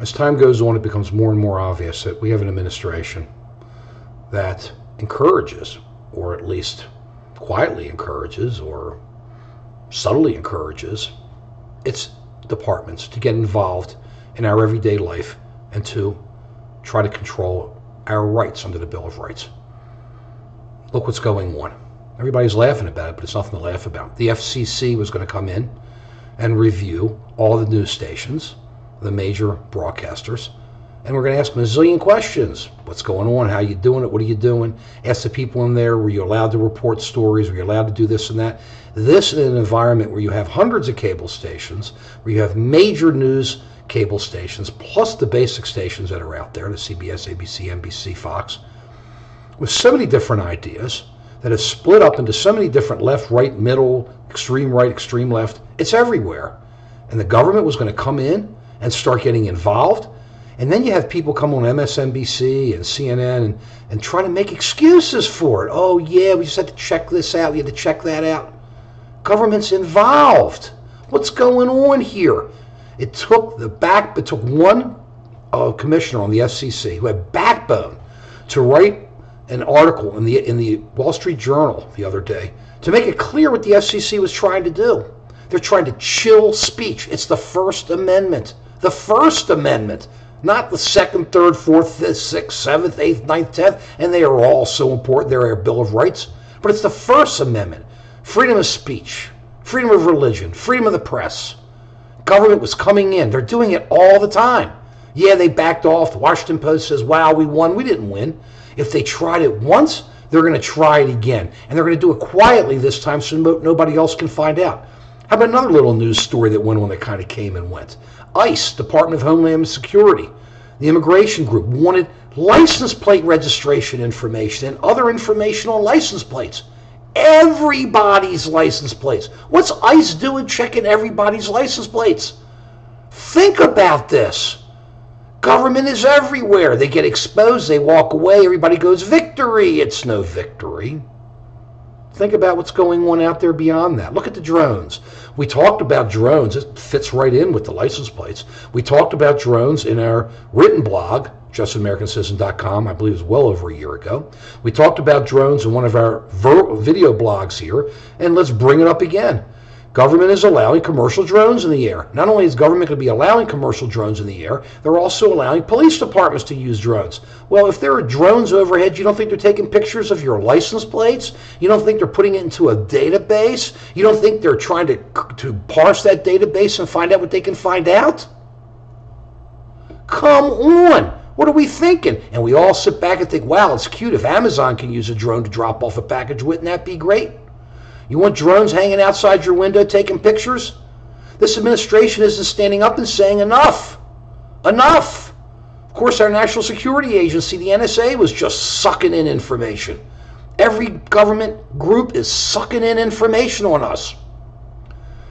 As time goes on, it becomes more and more obvious that we have an administration that encourages, or at least quietly encourages, or subtly encourages its departments to get involved in our everyday life and to try to control our rights under the Bill of Rights. Look what's going on. Everybody's laughing about it, but it's nothing to laugh about. The FCC was going to come in and review all the news stations, the major broadcasters, and we're going to ask them a zillion questions. What's going on? How are you doing it? What are you doing? Ask the people in there, were you allowed to report stories? Were you allowed to do this and that? This in an environment where you have hundreds of cable stations, where you have major news cable stations, plus the basic stations that are out there, the CBS, ABC, NBC, Fox, with so many different ideas that have split up into so many different left, right, middle, extreme right, extreme left. It's everywhere. And the government was going to come in and start getting involved. And then you have people come on MSNBC and CNN and try to make excuses for it. Oh, yeah, we just had to check this out. We had to check that out. Government's involved. What's going on here? It took one commissioner on the FCC who had backbone to write an article in the Wall Street Journal the other day to make it clear what the FCC was trying to do. They're trying to chill speech. It's the First Amendment. The First Amendment. Not the second, third, fourth, fifth, sixth, seventh, eighth, ninth, 10th, and they are all so important. They're our Bill of Rights. But it's the First Amendment. Freedom of speech, freedom of religion, freedom of the press. Government was coming in. They're doing it all the time. Yeah, they backed off. The Washington Post says, wow, we won. We didn't win. If they tried it once, they're going to try it again. And they're going to do it quietly this time so nobody else can find out. How about another little news story that went on that kind of came and went? ICE, Department of Homeland Security, the immigration group, wanted license plate registration information and other information on license plates. Everybody's license plates. What's ICE doing checking everybody's license plates? Think about this. Government is everywhere. They get exposed, they walk away, everybody goes, victory. It's no victory. Think about what's going on out there beyond that. Look at the drones. We talked about drones. It fits right in with the license plates. We talked about drones in our written blog, justamericancitizen.com, I believe it was well over a year ago. We talked about drones in one of our video blogs here, and let's bring it up again. Government is allowing commercial drones in the air. Not only is government going to be allowing commercial drones in the air, they're also allowing police departments to use drones. Well, if there are drones overhead, you don't think they're taking pictures of your license plates? You don't think they're putting it into a database? You don't think they're trying to parse that database and find out what they can find out? Come on! What are we thinking? And we all sit back and think, wow, it's cute. If Amazon can use a drone to drop off a package, wouldn't that be great? You want drones hanging outside your window taking pictures? This administration isn't standing up and saying enough. Enough. Of course, our National Security Agency, the NSA, was just sucking in information. Every government group is sucking in information on us.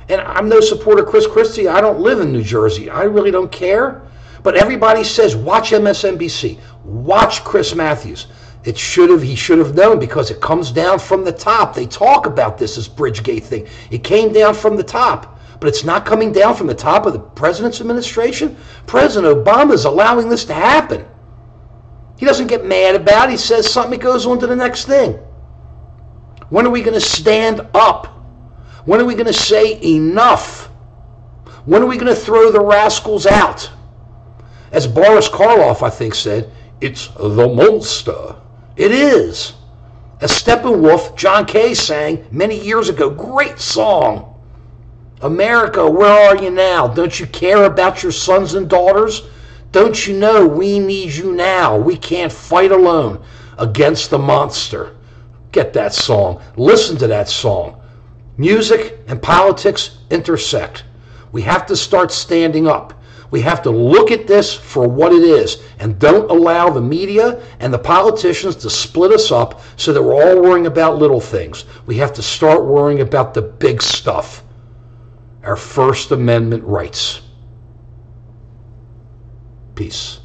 And I'm no supporter of Chris Christie. I don't live in New Jersey. I really don't care. But everybody says, watch MSNBC. Watch Chris Matthews. He should have known because it comes down from the top. They talk about this Bridgegate thing. It came down from the top, but it's not coming down from the top of the president's administration. President Obama is allowing this to happen. He doesn't get mad about it. He says something, it goes on to the next thing. When are we going to stand up? When are we going to say enough? When are we going to throw the rascals out? As Boris Karloff, I think, said, it's the monster. It is. As Steppenwolf, John Kay sang many years ago, great song. America, where are you now? Don't you care about your sons and daughters? Don't you know we need you now? We can't fight alone against the monster. Get that song. Listen to that song. Music and politics intersect. We have to start standing up. We have to look at this for what it is and don't allow the media and the politicians to split us up so that we're all worrying about little things. We have to start worrying about the big stuff, our First Amendment rights. Peace.